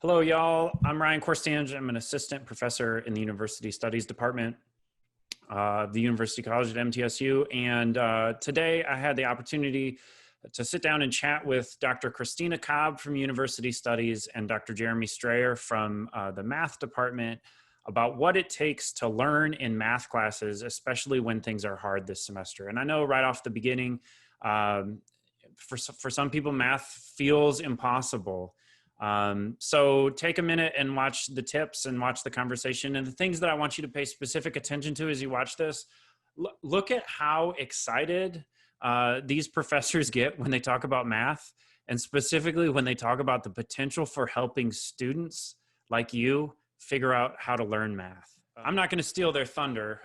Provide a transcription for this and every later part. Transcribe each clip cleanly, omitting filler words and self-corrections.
Hello, y'all. I'm Ryan Korstange. I'm an assistant professor in the University Studies Department of the University College at MTSU. And today I had the opportunity to sit down and chat with Dr. Christina Cobb from University Studies and Dr. Jeremy Strayer from the math department about what it takes to learn in math classes, especially when things are hard this semester. And I know right off the beginning, for some people, math feels impossible. So take a minute and watch the tips and watch the conversation. And the things that I want you to pay specific attention to as you watch this, look at how excited these professors get when they talk about math, and specifically when they talk about the potential for helping students like you figure out how to learn math. I'm not going to steal their thunder.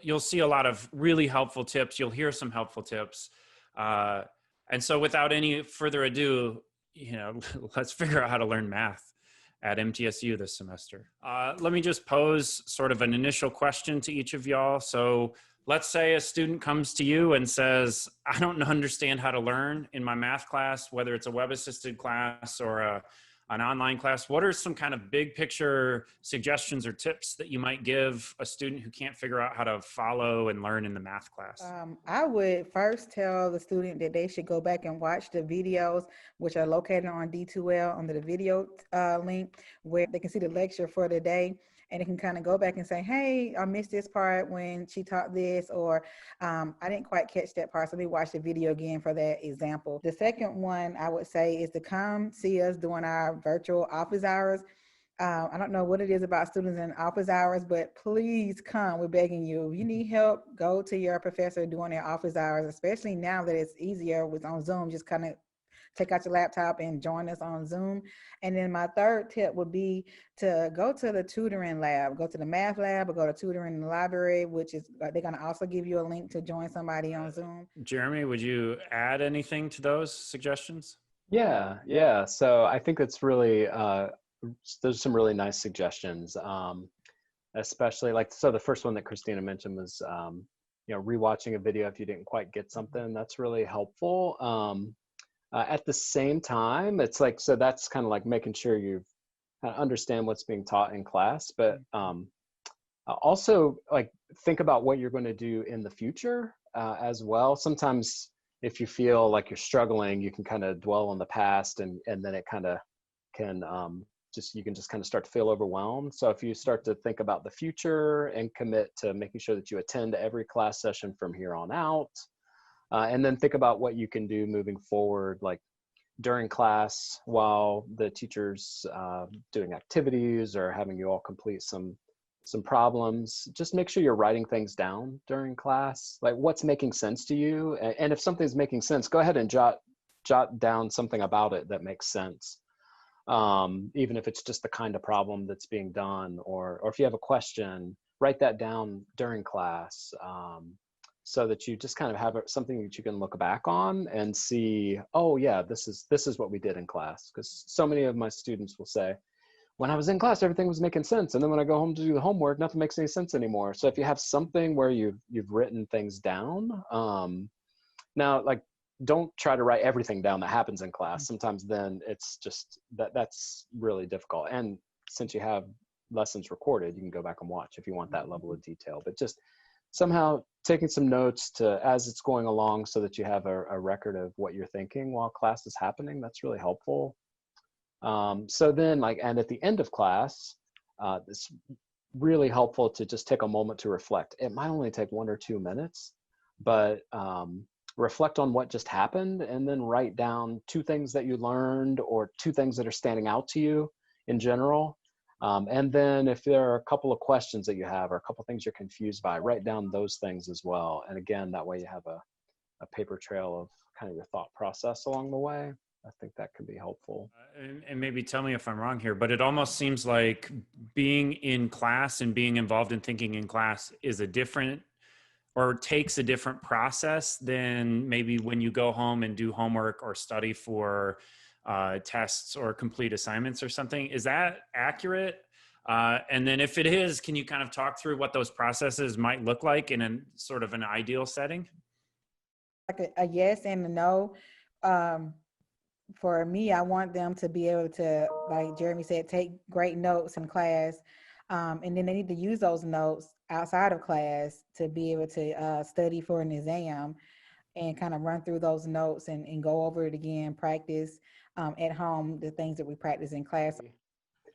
You'll see a lot of really helpful tips. You'll hear some helpful tips. And so without any further ado, let's figure out how to learn math at MTSU this semester. Let me just pose sort of an initial question to each of y'all. So let's say a student comes to you and says, I don't understand how to learn in my math class, whether it's a web-assisted class or an online class. What are some kind of big picture suggestions or tips that you might give a student who can't figure out how to follow and learn in the math class? I would first tell the student that they should go back and watch the videos, which are located on D2L under the video link, where they can see the lecture for the day. And they can kind of go back and say, hey, I missed this part when she taught this, or I didn't quite catch that part. So let me watch the video again for that example. The second one I would say is to come see us during our virtual office hours. I don't know what it is about students in office hours, but please come. We're begging you. If you need help, go to your professor during their office hours, especially now that it's easier with on Zoom. Just kind of take out your laptop and join us on Zoom. And then my third tip would be to go to the tutoring lab, go to the math lab or go to tutoring in the library, which is, they're going to also give you a link to join somebody on Zoom. Jeremy, would you add anything to those suggestions? Yeah. So I think that's really, there's some really nice suggestions, especially so the first one that Christina mentioned was, rewatching a video if you didn't quite get something. That's really helpful. At the same time, it's so that's kind of like making sure you understand what's being taught in class, but also think about what you're going to do in the future as well. Sometimes if you feel like you're struggling, you can kind of dwell on the past, and then it kind of can you can just kind of start to feel overwhelmed. So if you start to think about the future and commit to making sure that you attend every class session from here on out, and then think about what you can do moving forward, like during class while the teacher's doing activities or having you all complete some problems. Just make sure you're writing things down during class, like what's making sense to you. And if something's making sense, go ahead and jot down something about it that makes sense. Even if it's just the kind of problem that's being done, or if you have a question, write that down during class. So that you just kind of have something that you can look back on and see, oh yeah, this is what we did in class. Because so many of my students will say, when I was in class, everything was making sense. And then when I go home to do the homework, nothing makes any sense anymore. So if you have something where you've written things down, now don't try to write everything down that happens in class. Sometimes then it's just that's really difficult. And since you have lessons recorded, you can go back and watch if you want that level of detail. But just somehow taking some notes as it's going along so that you have a record of what you're thinking while class is happening, that's really helpful. So then and at the end of class, it's really helpful to just take a moment to reflect. It might only take 1 or 2 minutes, but reflect on what just happened and then write down 2 things that you learned or 2 things that are standing out to you in general. And then if there are a couple of questions that you have or a couple of things you're confused by, write down those things as well. And again, that way you have a paper trail of kind of your thought process along the way. I think that can be helpful. And maybe tell me if I'm wrong here, but it almost seems like being in class and being involved in thinking in class is a different, or takes a different process than maybe when you go home and do homework or study for tests or complete assignments or something. Is that accurate? And then if it is, can you kind of talk through what those processes might look like in a sort of an ideal setting? Like a yes and a no. for me, I want them to be able to, like Jeremy said, take great notes in class. And then they need to use those notes outside of class to be able to study for an exam and kind of run through those notes and go over it again, practice at home, the things that we practice in class.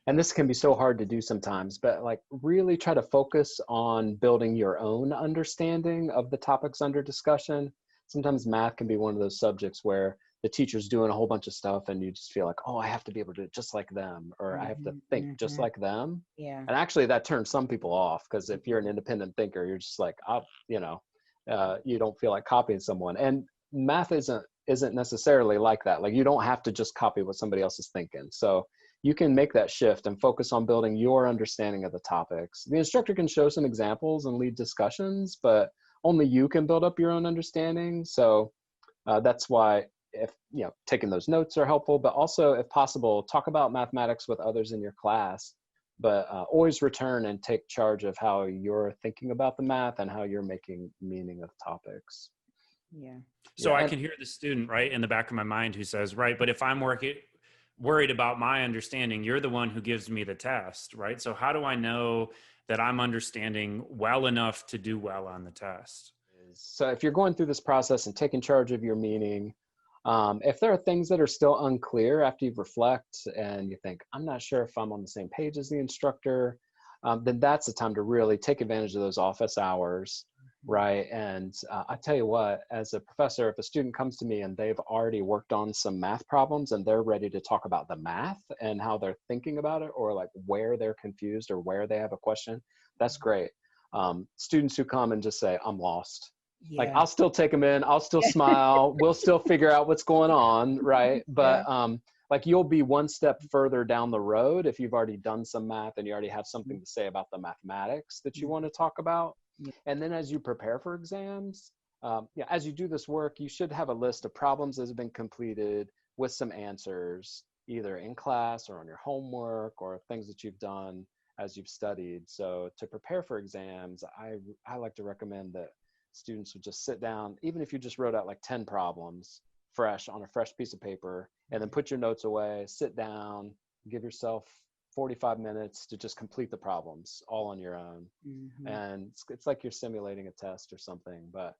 And this can be so hard to do sometimes, but like really try to focus on building your own understanding of the topics under discussion. Sometimes math can be one of those subjects where the teacher's doing a whole bunch of stuff and you just feel like, oh, I have to be able to do it just like them, or I have to think just like them. Yeah. And actually that turns some people off, because if you're an independent thinker, you're just like, you don't feel like copying someone. And math isn't necessarily like that. Like you don't have to just copy what somebody else is thinking. So you can make that shift and focus on building your understanding of the topics. The instructor can show some examples and lead discussions, but only you can build up your own understanding. So that's why if taking those notes are helpful, but also if possible, talk about mathematics with others in your class, but always return and take charge of how you're thinking about the math and how you're making meaning of topics. Yeah. So I can hear the student right in the back of my mind who says, right, but if I'm worried about my understanding, you're the one who gives me the test, right? So how do I know that I'm understanding well enough to do well on the test? So if you're going through this process and taking charge of your meaning, if there are things that are still unclear after you reflect and you think, I'm not sure if I'm on the same page as the instructor, then that's the time to really take advantage of those office hours, right? And I tell you what, as a professor, if a student comes to me and they've already worked on some math problems and they're ready to talk about the math and how they're thinking about it, or like where they're confused or where they have a question, that's great. Students who come and just say, I'm lost. Yeah. Like I'll still take them in, I'll still smile, we'll still figure out what's going on, right? But like you'll be one step further down the road if you've already done some math and you already have something to say about the mathematics that you want to talk about. And then as you prepare for exams, as you do this work, you should have a list of problems that have been completed with some answers, either in class or on your homework or things that you've done as you've studied. So to prepare for exams, I like to recommend that students would just sit down, even if you just wrote out like 10 problems fresh on a fresh piece of paper, and then put your notes away, sit down, give yourself 45 minutes to just complete the problems all on your own. And it's like you're simulating a test or something, but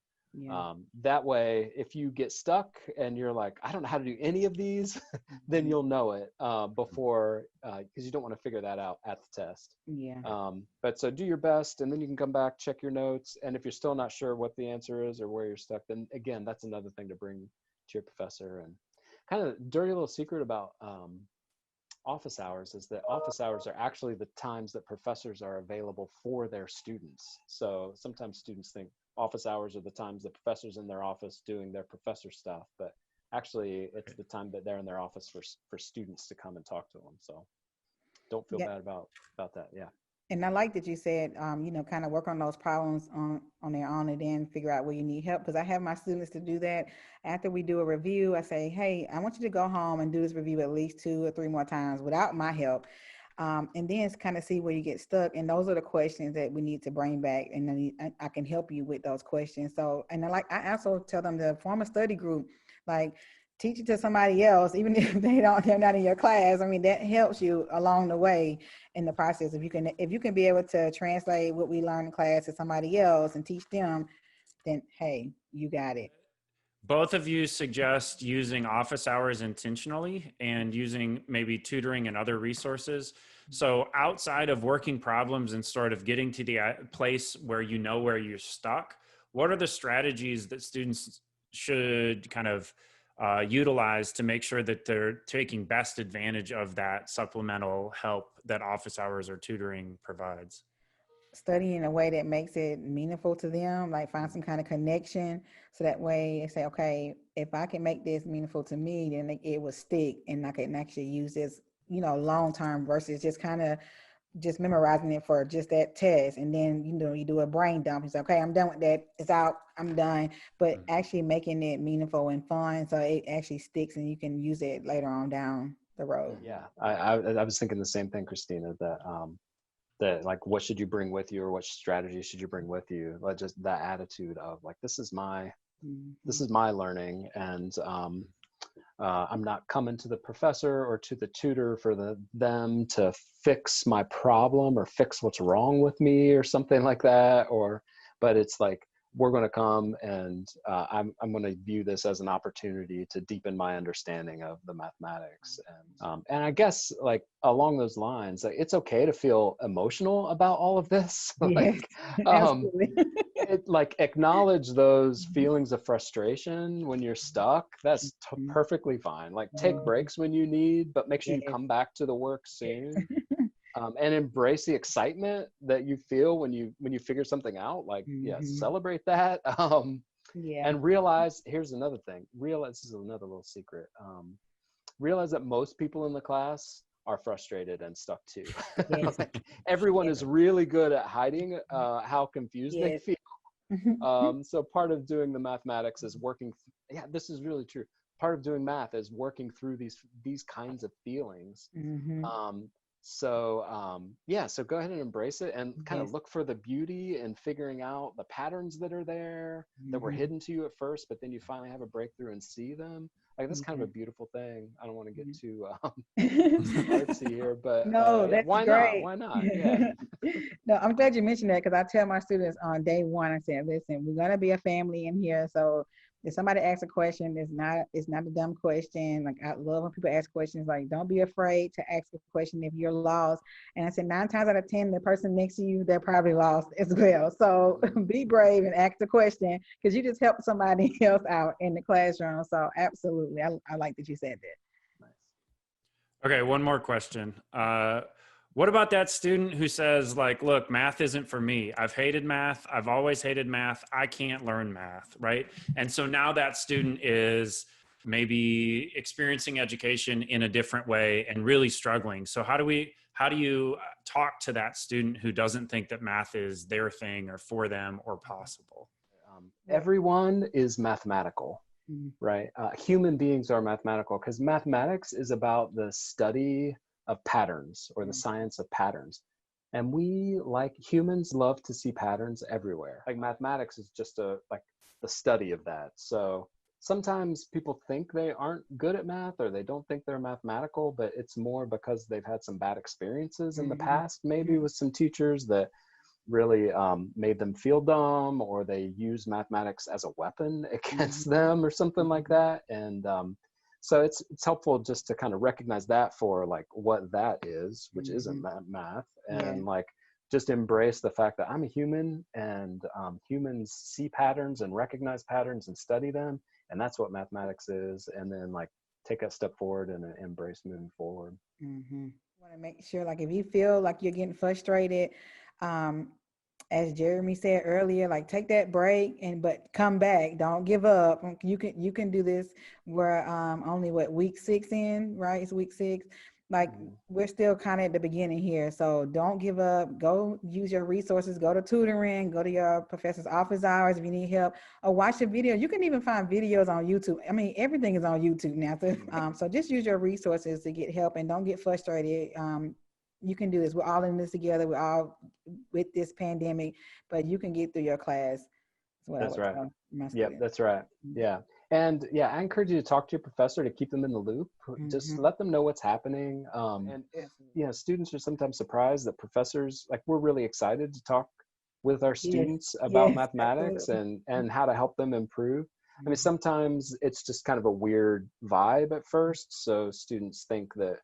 that way, if you get stuck and you're like, I don't know how to do any of these, then you'll know it before, because you don't want to figure that out at the test. But so do your best, and then you can come back, check your notes. And if you're still not sure what the answer is or where you're stuck, then again, that's another thing to bring to your professor. And kind of dirty little secret about office hours is that office hours are actually the times that professors are available for their students. So sometimes students think office hours are the times the professor's in their office doing their professor stuff, but actually it's the time that they're in their office for students to come and talk to them. So don't feel bad about that. Yeah. And I like that you said, kind of work on those problems on their own and then figure out where you need help. Because I have my students to do that. After we do a review, I say, hey, I want you to go home and do this review at least 2 or 3 more times without my help. And then kind of see where you get stuck. And those are the questions that we need to bring back. And then I can help you with those questions. So, and I also tell them to form a study group, like teach it to somebody else, even if they're not in your class. I mean, that helps you along the way in the process. If you can be able to translate what we learn in class to somebody else and teach them, then hey, you got it. Both of you suggest using office hours intentionally and using maybe tutoring and other resources. So outside of working problems and sort of getting to the place where you know where you're stuck, what are the strategies that students should kind of utilize to make sure that they're taking best advantage of that supplemental help that office hours or tutoring provides? Study in a way that makes it meaningful to them, like find some kind of connection. So that way they say, okay, if I can make this meaningful to me, then it will stick and I can actually use this, long-term versus just kind of just memorizing it for just that test. And then, you do a brain dump. You say, okay, I'm done with that. It's out. I'm done. But actually making it meaningful and fun so it actually sticks and you can use it later on down the road. Yeah, I was thinking the same thing, Christina, that like, what should you bring with you, or what strategy should you bring with you? Like just that attitude of like, this is my learning. And I'm not coming to the professor or to the tutor for them to fix my problem or fix what's wrong with me or something like that. But it's like, we're going to come and I'm going to view this as an opportunity to deepen my understanding of the mathematics. And I guess like along those lines, like, it's okay to feel emotional about all of this. Yes, absolutely. Like acknowledge those feelings of frustration when you're stuck. That's perfectly fine. Like take breaks when you need, but make sure you Yes. come back to the work soon. And embrace the excitement that you feel when you figure something out. Like, yeah, celebrate that. Yeah. And realize, here's another thing. Realize, this is another little secret. Realize that most people in the class are frustrated and stuck too. Yes. Like, everyone is really good at hiding how confused they Yes. feel. So part of doing the mathematics is working. Yeah, this is really true. Part of doing math is working through these kinds of feelings. Yeah, so go ahead and embrace it and kind of Yes. look for the beauty in figuring out the patterns that are there that were hidden to you at first, but then you finally have a breakthrough and see them. Like, that's kind of a beautiful thing. I don't want to get too artsy here, but No, yeah, that's why not? great. Why not? Yeah. No, I'm glad you mentioned that, because I tell my students on day one, I said, listen, we're gonna be a family in here. So if somebody asks a question, it's not a dumb question. Like, I love when people ask questions. Like, don't be afraid to ask a question if you're lost. And I said 9 times out of 10, the person next to you, they're probably lost as well. So be brave and ask the question, because you just helped somebody else out in the classroom. So absolutely, I like that you said that. Nice. Okay, one more question. What about that student who says, like, look, math isn't for me. I've hated math. I've always hated math. I can't learn math, right? And so now that student is maybe experiencing education in a different way and really struggling. So how do you talk to that student who doesn't think that math is their thing or for them or possible? Everyone is mathematical. Right? Human beings are mathematical, because mathematics is about the study of patterns, or the science of patterns. And we, like humans, love to see patterns everywhere. Like, mathematics is just the study of that. So sometimes people think they aren't good at math, or they don't think they're mathematical, but it's more because they've had some bad experiences in the past, maybe with some teachers that really made them feel dumb, or they use mathematics as a weapon against them or something like that. And so it's helpful just to kind of recognize that for like what that is, which isn't math, and like just embrace the fact that I'm a human, and humans see patterns and recognize patterns and study them, and that's what mathematics is. And then like take a step forward and embrace moving forward. Want to make sure, like, if you feel like you're getting frustrated, as Jeremy said earlier, like, take that break but come back. Don't give up. You can do this. We're only week 6 in, right? It's week 6. Like, we're still kind of at the beginning here. So don't give up. Go use your resources. Go to tutoring. Go to your professor's office hours if you need help, or watch a video. You can even find videos on YouTube. I mean, everything is on YouTube now. So just use your resources to get help, and don't get frustrated. You can do this. We're all in this together. We're all with this pandemic, but you can get through your class. That's right. Yep, that's right. Yeah. And yeah, I encourage you to talk to your professor, to keep them in the loop. Just let them know what's happening. And students are sometimes surprised that professors, like, we're really excited to talk with our students about mathematics and how to help them improve. I mean, sometimes it's just kind of a weird vibe at first. So students think that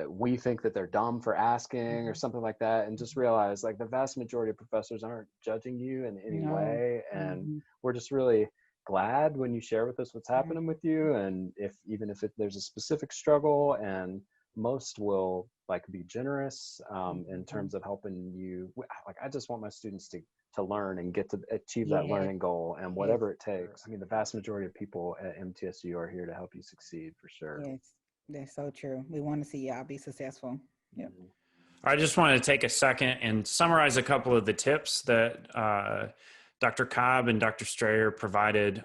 we think that they're dumb for asking or something like that, and just realize, like, the vast majority of professors aren't judging you in any way. And we're just really glad when you share with us what's happening with you. And even if there's a specific struggle, and most will like be generous in terms of helping you. Like, I just want my students to learn and get to achieve that learning goal, and whatever it takes. I mean, the vast majority of people at MTSU are here to help you succeed, for sure. Yes. That's so true. We want to see y'all be successful. Yep. I just wanted to take a second and summarize a couple of the tips that Dr. Cobb and Dr. Strayer provided.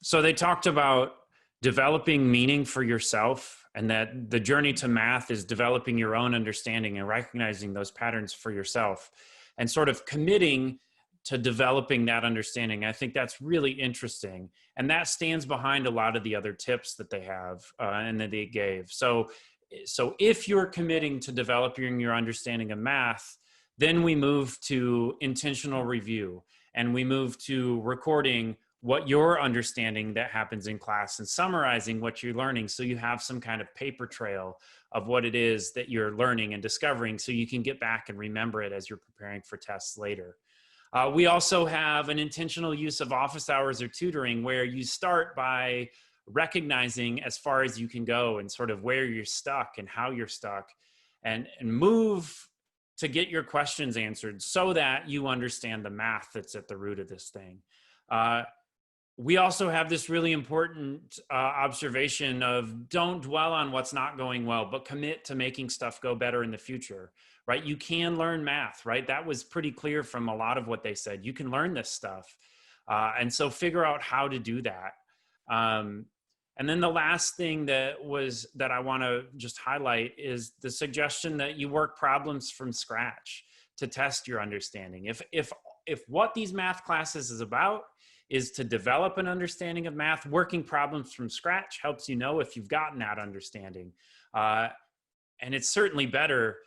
So they talked about developing meaning for yourself, and that the journey to math is developing your own understanding and recognizing those patterns for yourself, and sort of committing to developing that understanding. I think that's really interesting. And that stands behind a lot of the other tips that they have and that they gave. So if you're committing to developing your understanding of math, then we move to intentional review, and we move to recording what you're understanding that happens in class and summarizing what you're learning, so you have some kind of paper trail of what it is that you're learning and discovering, so you can get back and remember it as you're preparing for tests later. We also have an intentional use of office hours or tutoring, where you start by recognizing as far as you can go and sort of where you're stuck and how you're stuck, and move to get your questions answered so that you understand the math that's at the root of this thing. We also have this really important observation of don't dwell on what's not going well, but commit to making stuff go better in the future, right? You can learn math, right? That was pretty clear from a lot of what they said. You can learn this stuff. And so figure out how to do that. And then the last thing that I want to just highlight is the suggestion that you work problems from scratch to test your understanding. If what these math classes is about is to develop an understanding of math, working problems from scratch helps you know if you've gotten that understanding. And it's certainly better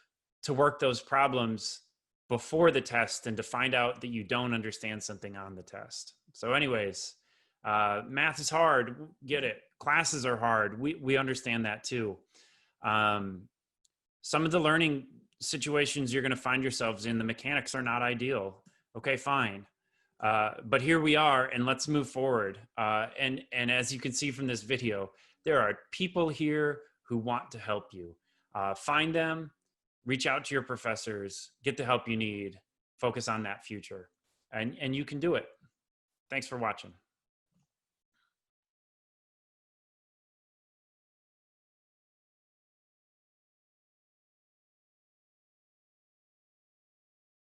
to work those problems before the test than to find out that you don't understand something on the test. So anyways, math is hard, get it. Classes are hard, we understand that too. Some of the learning situations you're gonna find yourselves in, the mechanics are not ideal. Okay, fine. But here we are, and let's move forward. And as you can see from this video, there are people here who want to help you. Find them, reach out to your professors, get the help you need, focus on that future, and you can do it. Thanks for watching.